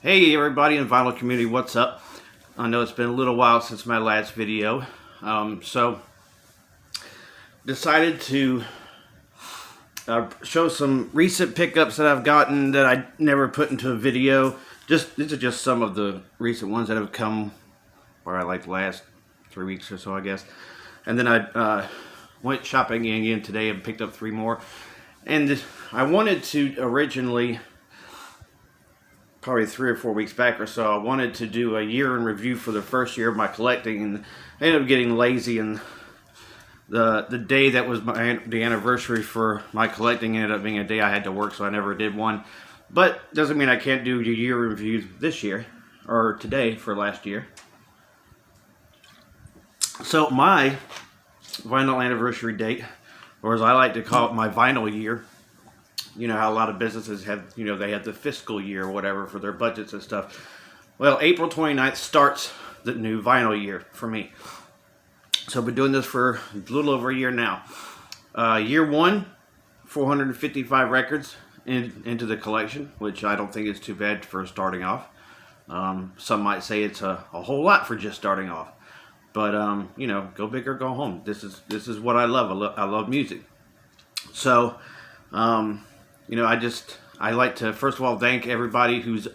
Hey everybody in vinyl community, what's up? I know it's been a little while since my last video, so decided to show some recent pickups that I've gotten that I never put into a video. These are just some of the recent ones that have come, or like the last 3 weeks or so, I guess. And then I went shopping again today and picked up 3 more. And I wanted to originally, probably 3 or 4 weeks back or so, I wanted to do a year in review for the first year of my collecting, and I ended up getting lazy, and the day that was the anniversary for my collecting ended up being a day I had to work, so I never did one. But doesn't mean I can't do a year review this year or today for last year. So my vinyl anniversary date, or as I like to call it, my vinyl year. You know how a lot of businesses have, they have the fiscal year or whatever for their budgets and stuff. Well, April 29th starts the new vinyl year for me. So I've been doing this for a little over a year now. Year 1, 455 records into the collection, which I don't think is too bad for starting off. Some might say it's a whole lot for just starting off. But, go big or go home. This is what I love. I love music. So, I like to, first of all, thank everybody who's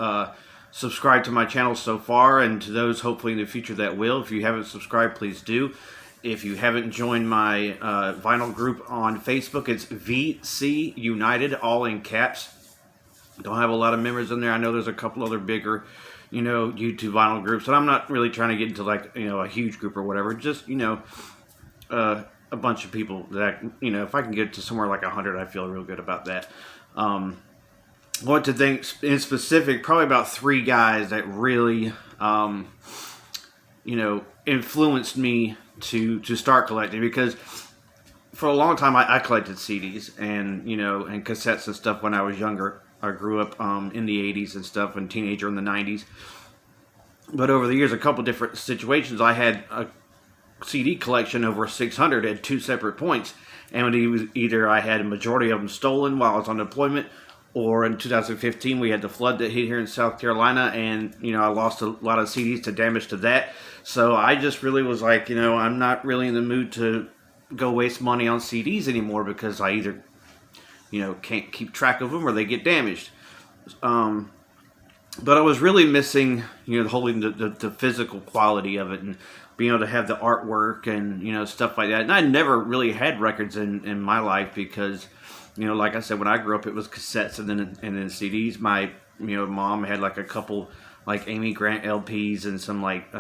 subscribed to my channel so far, and to those hopefully in the future that will. If you haven't subscribed, please do. If you haven't joined my vinyl group on Facebook, it's VC United, all in caps. Don't have a lot of members in there. I know there's a couple other bigger, YouTube vinyl groups, and I'm not really trying to get into a huge group or whatever. Just, a bunch of people that, if I can get to somewhere like 100, I feel real good about that. I want to think in specific, probably about 3 guys that really, influenced me to start collecting, because for a long time I collected CDs and, and cassettes and stuff when I was younger. I grew up in the 80s and stuff, and teenager in the 90s. But over the years, a couple different situations, I had a CD collection over 600 at 2 separate points, and either I had a majority of them stolen while I was on deployment, or in 2015 we had the flood that hit here in South Carolina, and I lost a lot of CDs to damage to that. So I just really was like, I'm not really in the mood to go waste money on CDs anymore, because I either can't keep track of them or they get damaged. But I was really missing, holding the physical quality of it, and being able to have the artwork and, stuff like that. And I never really had records in my life, because, like I said, when I grew up, it was cassettes and then CDs. My, mom had like a couple, like Amy Grant LPs and some like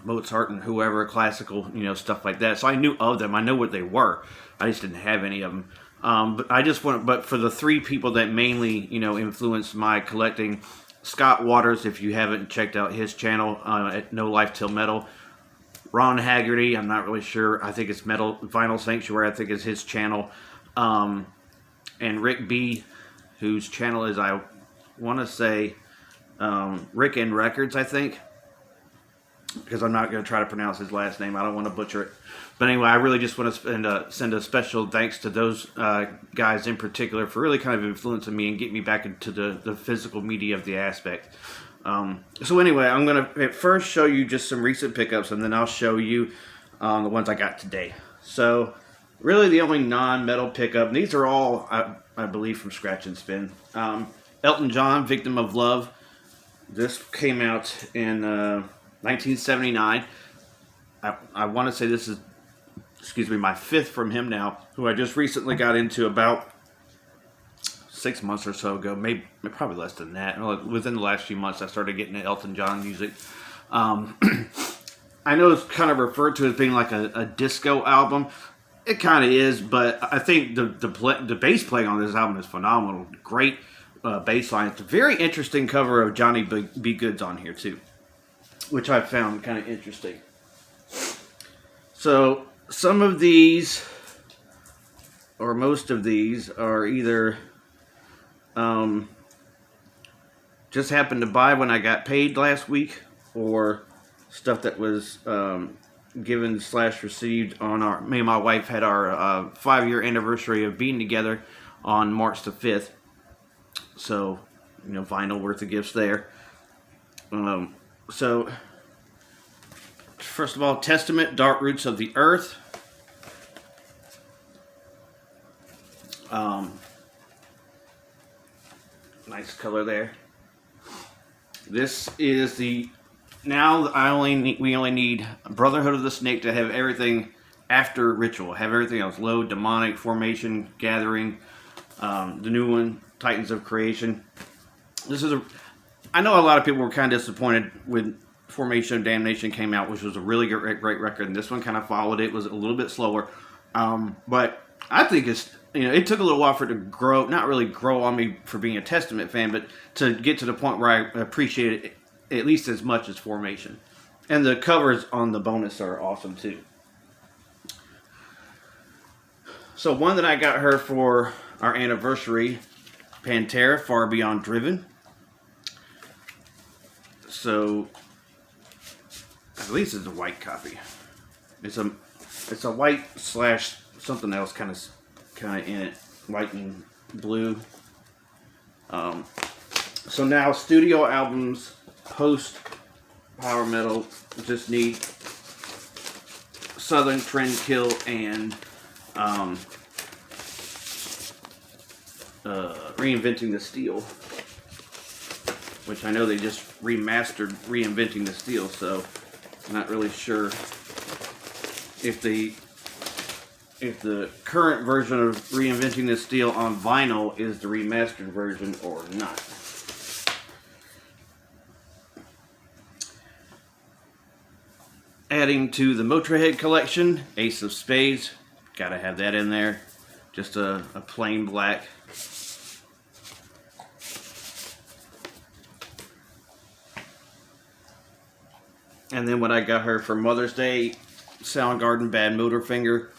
Mozart and whoever, classical, stuff like that. So I knew of them. I know what they were. I just didn't have any of them. But for the 3 people that mainly, influenced my collecting, Scott Waters, if you haven't checked out his channel at No Life Till Metal. Ron Haggerty, I'm not really sure. I think it's Vinyl Sanctuary, I think is his channel. And Rick B, whose channel is, I want to say, Rick and Records, I think. Because I'm not going to try to pronounce his last name. I don't want to butcher it. But anyway, I really just want to send a special thanks to those guys in particular for really kind of influencing me and getting me back into the physical media of the aspect. So anyway, I'm going to at first show you just some recent pickups, and then I'll show you the ones I got today. So really the only non-metal pickup, and these are all, I believe, from Scratch and Spin. Elton John, Victim of Love. This came out in 1979. I want to say this is, my 5th from him now, who I just recently got into about 6 months or so ago, maybe probably less than that. Within the last few months, I started getting into Elton John music. I know it's kind of referred to as being like a disco album. It kind of is, but I think the bass playing on this album is phenomenal. Great bass lines. Very interesting cover of Johnny B. Goods on here too, which I found kind of interesting. So some of these, or most of these, are either just happened to buy when I got paid last week, or stuff that was given / received on me and my wife had our 5-year anniversary of being together on March the 5th. So vinyl worth of gifts there. So, first of all, Testament, Dark Roots of the Earth. Nice color there. This is the, now we only need Brotherhood of the Snake to have everything after Ritual. Have everything else. Load, Demonic, Formation, Gathering. The new one, Titans of Creation. I know a lot of people were kind of disappointed when Formation of Damnation came out, which was a really great record, and this one kind of followed it. Was a little bit slower, but I think it took a little while for it to grow, not really grow on me for being a Testament fan, but to get to the point where I appreciate it at least as much as Formation. And the covers on the bonus are awesome too. So one that I got her for our anniversary, Pantera, Far Beyond Driven. So at least it's a white copy. It's a white slash something else kind of in it, white and blue. So now studio albums post power metal just need Southern Trendkill and Reinventing the Steel, which I know they just remastered Reinventing the Steel, so I'm not really sure if the current version of Reinventing the Steel on vinyl is the remastered version or not. Adding to the Motorhead collection, Ace of Spades, gotta have that in there. Just a plain black. And then what I got her for Mother's Day, Soundgarden, Bad Motorfinger.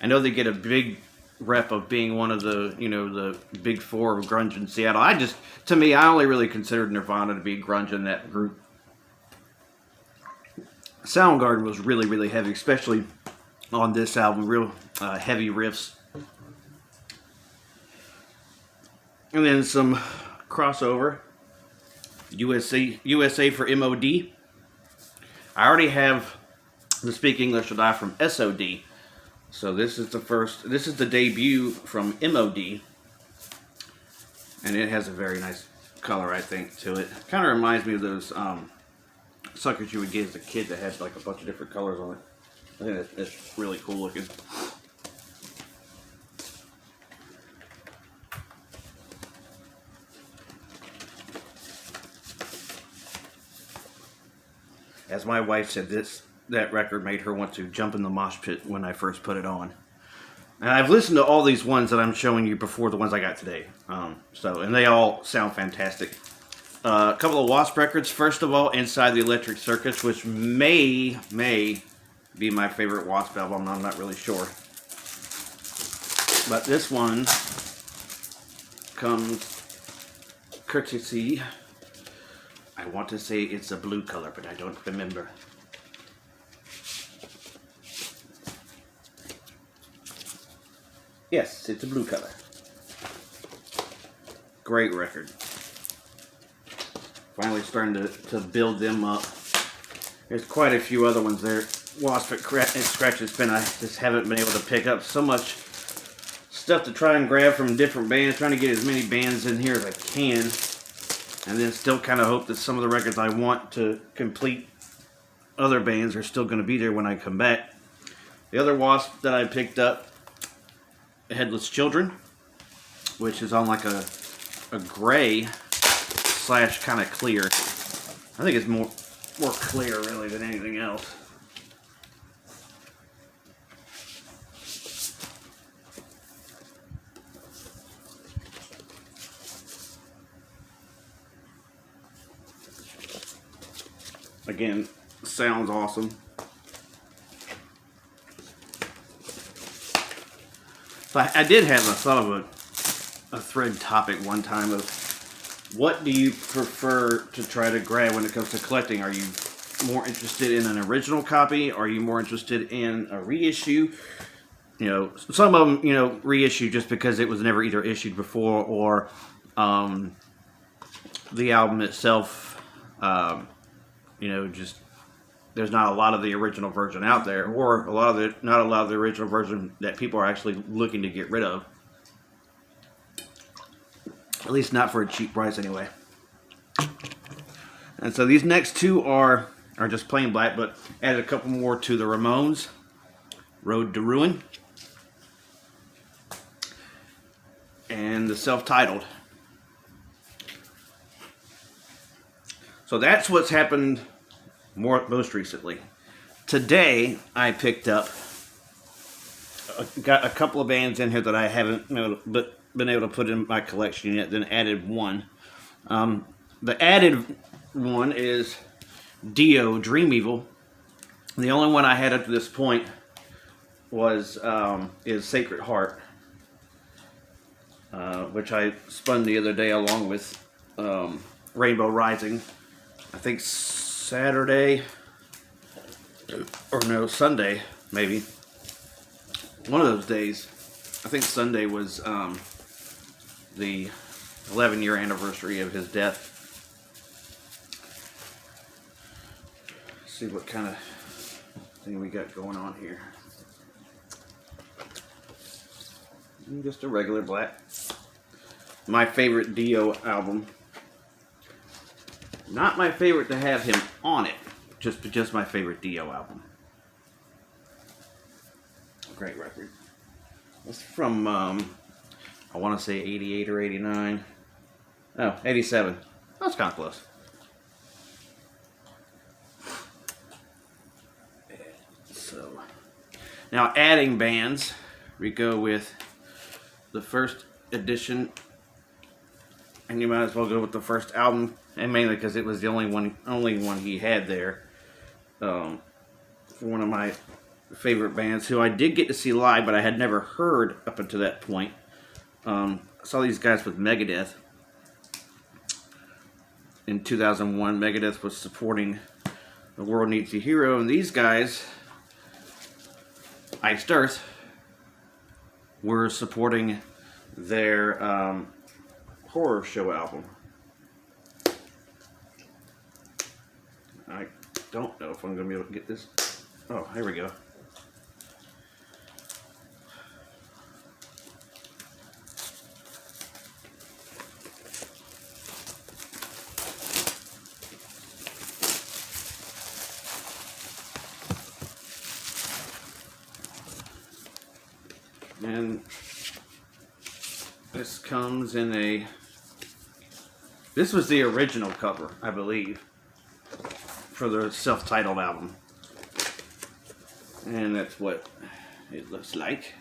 I know they get a big rep of being one of the, the big four of grunge in Seattle. To me, I only really considered Nirvana to be grunge in that group. Soundgarden was really, really heavy, especially on this album. Real heavy riffs. And then some crossover. USA for MOD. I already have the Speak English or Die from SOD. So this is the debut from MOD. And it has a very nice color, I think, to it. Kind of reminds me of those suckers you would get as a kid that had like a bunch of different colors on it. I think that's really cool looking. As my wife said, that record made her want to jump in the mosh pit when I first put it on. And I've listened to all these ones that I'm showing you before the ones I got today. And they all sound fantastic. A couple of Wasp records. First of all, Inside the Electric Circus, which may be my favorite Wasp album. I'm not really sure. But this one comes courtesy. I want to say it's a blue color, but I don't remember. Yes, it's a blue color. Great record. Finally starting to build them up. There's quite a few other ones there. Wasp and Scratch and Spin, I just haven't been able to pick up so much stuff to try and grab from different bands. Trying to get as many bands in here as I can. And then still kind of hope that some of the records I want to complete other bands are still going to be there when I come back. The other Wasp that I picked up, Headless Children, which is on like a gray slash kind of clear. I think it's more clear really than anything else. Again, sounds awesome. So I did have a thought of a thread topic one time of what do you prefer to try to grab when it comes to collecting? Are you more interested in an original copy? Are you more interested in a reissue? Some of them, reissue just because it was never either issued before or the album itself, just there's not a lot of the original version out there, or not a lot of the original version that people are actually looking to get rid of. At least not for a cheap price, anyway. And so these next two are just plain black, but added a couple more to the Ramones, Road to Ruin, and the self-titled. So that's what's happened most recently. Today, I picked up, got a couple of bands in here that I haven't been able to put in my collection yet, then added one. The added one is Dio, Dream Evil. The only one I had up to this point is Sacred Heart, which I spun the other day along with Rainbow Rising. I think Sunday, maybe. One of those days. I think Sunday was the 11-year anniversary of his death. Let's see what kind of thing we got going on here. Just a regular black. My favorite Dio album. Not my favorite to have him on it, just my favorite Dio album. Great record. It's from, I want to say 88 or 89. Oh, 87. That's kind of close. So, now adding bands, we go with the first edition, and you might as well go with the first album, and mainly because it was the only one he had there. For one of my favorite bands, who I did get to see live, but I had never heard up until that point. I saw these guys with Megadeth in 2001. Megadeth was supporting The World Needs a Hero, and these guys, Iced Earth, were supporting their horror show album. I don't know if I'm going to be able to get this. Oh, here we go. And this comes in this was the original cover, I believe, for the self-titled album. And that's what it looks like.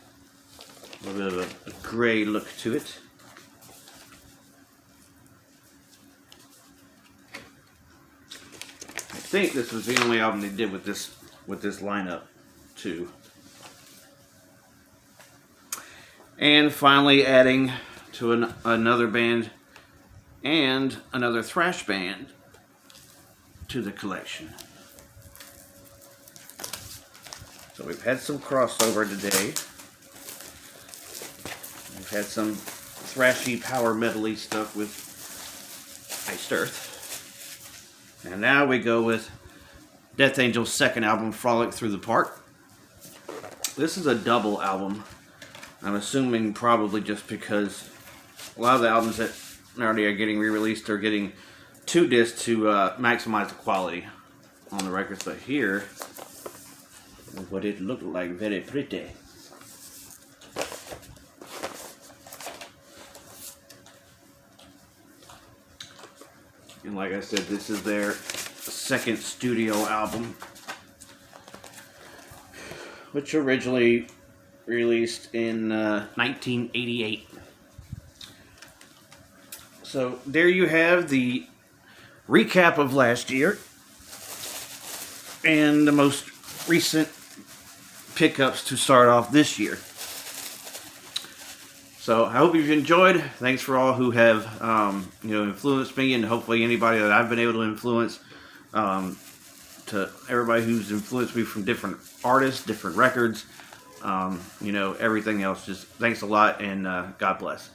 A little bit of a gray look to it. I think this was the only album they did with this lineup, too. And finally adding to another band and another thrash band to the collection. So we've had some crossover today. We've had some thrashy power metal-y stuff with Iced Earth. And now we go with Death Angel's second album, Frolic Through the Park. This is a double album. I'm assuming probably just because a lot of the albums that already are getting re-released are getting 2 discs to maximize the quality on the records. But here is what it looked like, very pretty. And like I said, this is their second studio album, which originally released in 1988. So there you have the recap of last year and the most recent pickups to start off this year. So I hope you've enjoyed. Thanks for all who have influenced me, and hopefully anybody that I've been able to influence. To everybody who's influenced me from different artists, different records, everything else. Just thanks a lot, and God bless.